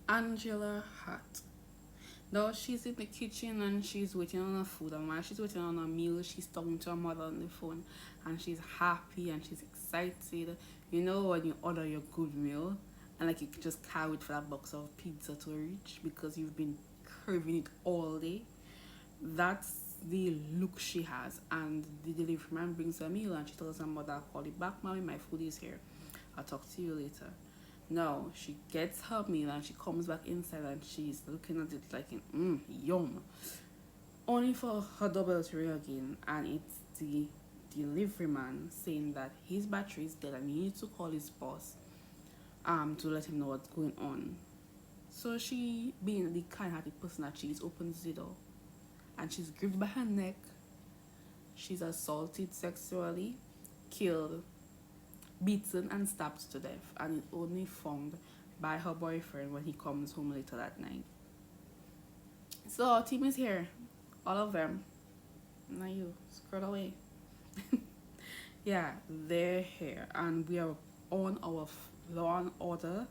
Angela Hart. Now she's in the kitchen and she's waiting on her food, and while she's waiting on her meal, she's talking to her mother on the phone, and she's happy and she's excited. You know when you order your good meal, and like you just can't wait for that box of pizza to reach because you've been craving it all day. That's the look she has, and the delivery man brings her meal, and she tells her mother, "I'll call you back, mommy. My food is here. I'll talk to you later." No, she gets her meal and she comes back inside and she's looking at it like, yum. Only for her double to ring again, and it's the delivery man saying that his battery is dead and he needs to call his boss to let him know what's going on. So she, being the kind-hearted person that she is, opens the door and she's gripped by her neck. She's assaulted sexually, killed, beaten and stabbed to death, and it's only found by her boyfriend when he comes home later that night. So our team is here, all of them. Now you scroll away. Yeah, they're here, and we are on our Law and Order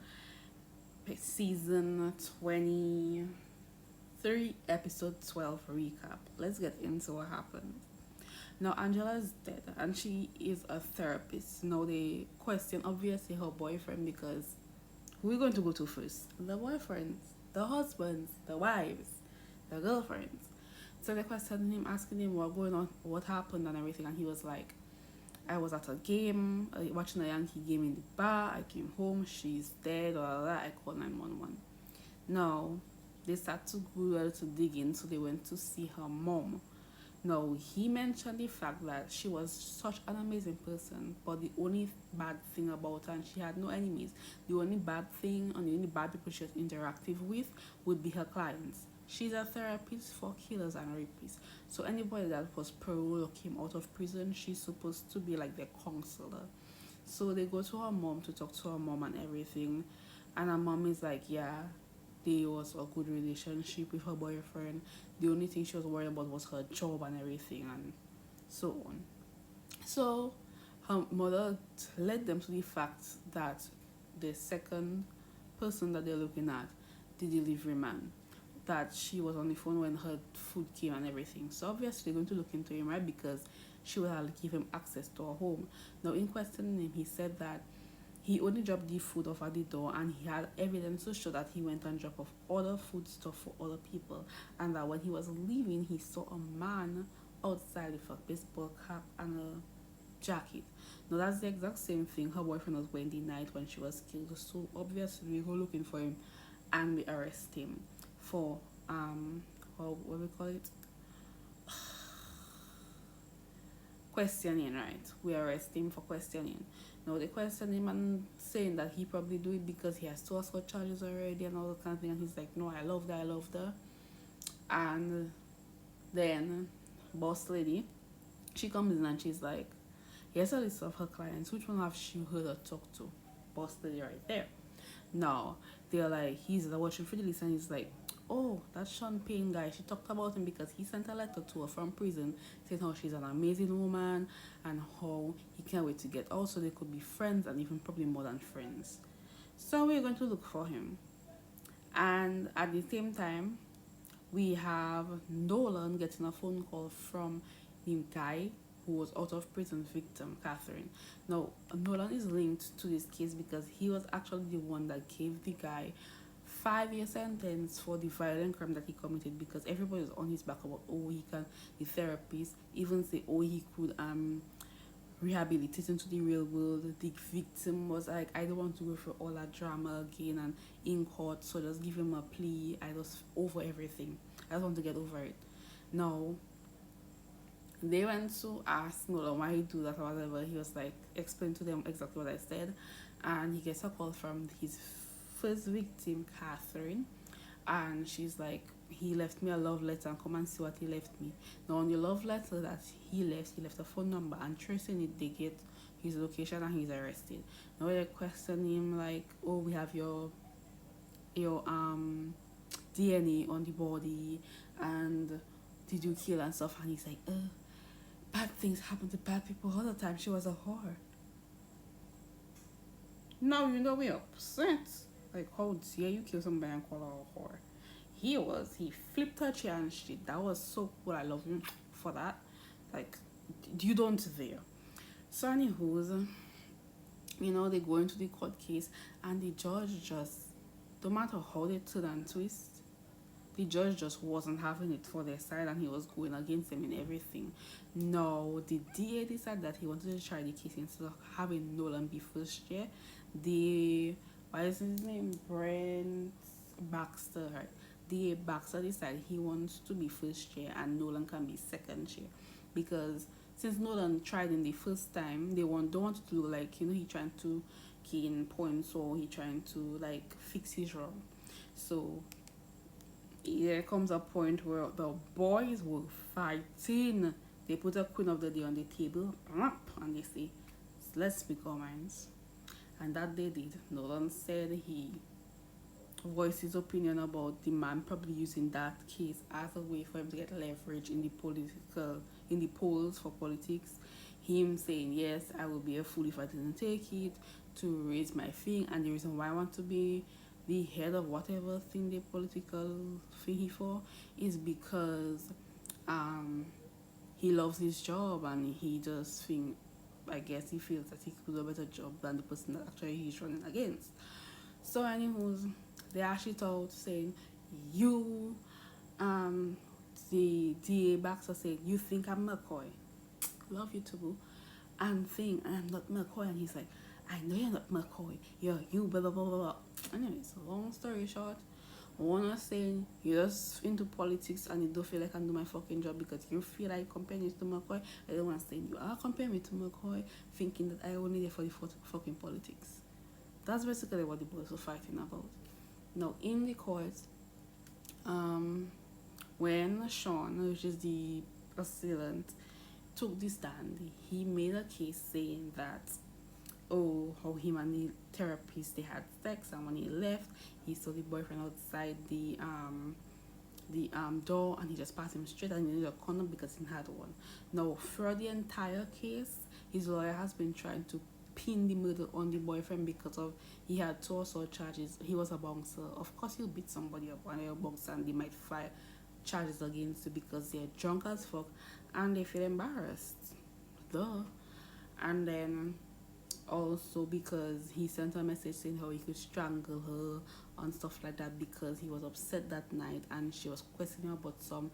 season 23, episode 12 recap. Let's get into what happened. Now Angela is dead and she is a therapist. Now they question obviously her boyfriend because who are we going to go to first? The boyfriends, the husbands, the wives, the girlfriends. So they questioned him, asking him what going on, what happened and everything, and he was like, I was at a game, watching a Yankee game in the bar, I came home, she's dead, or that, I called 911. Now, they started to go a little digging, so they went to see her mom. No, he mentioned the fact that she was such an amazing person, but the only bad thing about her, and she had no enemies, the only bad thing and the only bad people she was interactive with would be her clients. She's a therapist for killers and rapists. So anybody that was parole or came out of prison, she's supposed to be like their counselor. So they go to her mom to talk to her mom and everything. And her mom is like, yeah, there was a good relationship with her boyfriend. The only thing she was worried about was her job and everything and so on. So her mother led them to the fact that the second person that they're looking at, the delivery man, that she was on the phone when her food came and everything. So obviously they're going to look into him, right? Because she will have to give him access to her home. Now in questioning him, he said that he only dropped the food off at the door and he had evidence to show that he went and dropped off other food stuff for other people, and that when he was leaving he saw a man outside with a baseball cap and a jacket. Now that's the exact same thing her boyfriend was wearing the night when she was killed. So obviously we go looking for him and we arrest him for what we call it, questioning, right? We arrest him for questioning. Now they question him and saying that he probably do it because he has two assault charges already and all that kind of thing, and he's like, no, I love that, I love that. And then boss lady, she comes in and she's like, here's a list of her clients, which one have she heard or talked to? Boss lady right there. Now they're like, he's watching for the list and he's like, oh, that Sean Payne guy, she talked about him because he sent a letter to her from prison saying how she's an amazing woman and how he can't wait to get out so they could be friends and even probably more than friends. So we're going to look for him. And at the same time, we have Nolan getting a phone call from the guy who was out of prison victim, Catherine. Now, Nolan is linked to this case because he was actually the one that gave the guy 5-year sentence for the violent crime that he committed, because everybody was on his back about, oh, he can, the therapist even say, oh, he could rehabilitate into the real world. The victim was like, I don't want to go through all that drama again and in court, so just give him a plea. I just over everything. I just want to get over it. Now they went to ask Nolan why he do that or whatever. He was like, explain to them exactly what I said, and he gets a call from his first victim, Catherine, and she's like, he left me a love letter and come and see what he left me. Now on the love letter that he left a phone number, and tracing it they get his location and he's arrested. Now they question him like, oh, we have your DNA on the body, and did you kill and stuff, and he's like, bad things happen to bad people all the time, she was a whore. Now you know we're upset. Like, how dare you kill somebody and call her a whore? He flipped her chair and shit. That was so cool. I love him for that. Like, you don't there. So, anywho's, they go into the court case, and the judge just, no matter how they turn and twist, the judge just wasn't having it for their side, and he was going against them in everything. No, the DA decided that he wanted to try the case instead of having Nolan be first chair. What is his name? Brent Baxter, right? DA Baxter decided he wants to be first chair and Nolan can be second chair, because since Nolan tried in the first time, they don't want to do like, he trying to gain points, or he trying to like fix his wrong. So there comes a point where the boys were fighting. They put a Queen of the Day on the table, and they say, let's speak our minds. And that they did. Nolan said he voiced his opinion about the man probably using that case as a way for him to get leverage in the polls for politics. Him saying, yes, I will be a fool if I didn't take it, to raise my thing, and the reason why I want to be the head of whatever thing the political thing for is because he loves his job, and he just think, I guess he feels that he could do a better job than the person that actually he's running against. So anywho's, they actually out saying, you the DA Baxter said, you think I'm McCoy, love you too, and think I'm not McCoy, and he's like, I know you're not McCoy, you're you, blah blah blah blah. Anyways, long story short, one was saying you're just into politics and you don't feel like I can do my fucking job because you feel like comparing me to McCoy. I don't want to say you are comparing me to McCoy, thinking that I only there for the fucking politics. That's basically what the boys were fighting about. Now in the court, when Sean, which is the assailant, took the stand, he made a case saying that, how him and the therapist, they had sex, and when he left, he saw the boyfriend outside the door, and he just passed him straight, and he needed a condom because he had one. Now for the entire case, his lawyer has been trying to pin the murder on the boyfriend because of he had 2 assault charges. He was a bouncer. Of course he'll beat somebody up when they're a bouncer, and they might file charges against you because they're drunk as fuck and they feel embarrassed. Duh. And then also because he sent a message saying how he could strangle her and stuff like that because he was upset that night, and she was questioning about some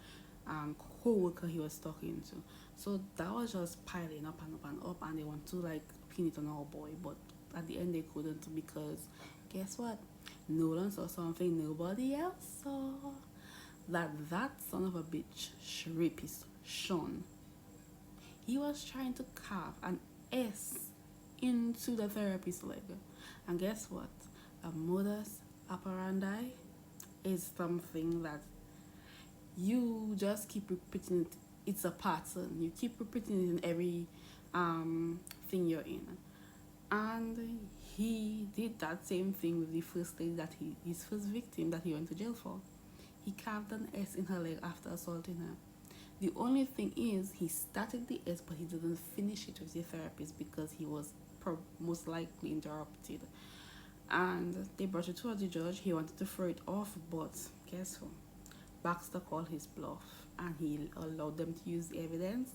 co-worker he was talking to. So that was just piling up and up and up, and they want to like pin it on our boy, but at the end they couldn't, because guess what? Nolan saw something nobody else saw. That son of a bitch rapist Sean, he was trying to carve an S into the therapist's leg. And guess what? A modus operandi is something that you just keep repeating it. It's a pattern. You keep repeating it in every thing you're in. And he did that same thing with the first lady that his first victim that he went to jail for. He carved an S in her leg after assaulting her. The only thing is, he started the S, but he didn't finish it with the therapist because he was most likely interrupted. And they brought it to the judge. He wanted to throw it off, but guess who? Baxter called his bluff, and he allowed them to use the evidence.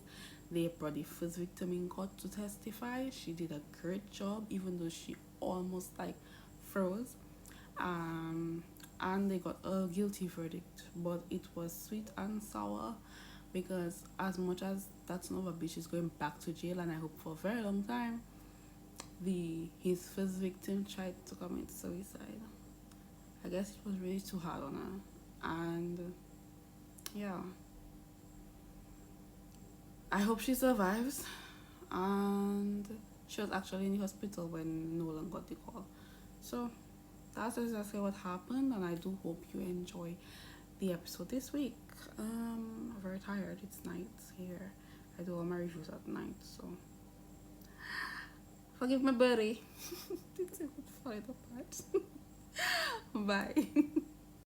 They brought the first victim in court to testify. She did a great job, even though she almost like froze. And they got a guilty verdict, but it was sweet and sour, because as much as that son of a bitch is going back to jail, and I hope for a very long time, his first victim tried to commit suicide. I guess it was really too hard on her, and yeah, I hope she survives. And she was actually in the hospital when Nolan got the call. So that's exactly what happened, and I do hope you enjoy the episode this week. I'm very tired. It's night here. I do all my reviews at night, so forgive my buddy. It's a good fight apart. Bye.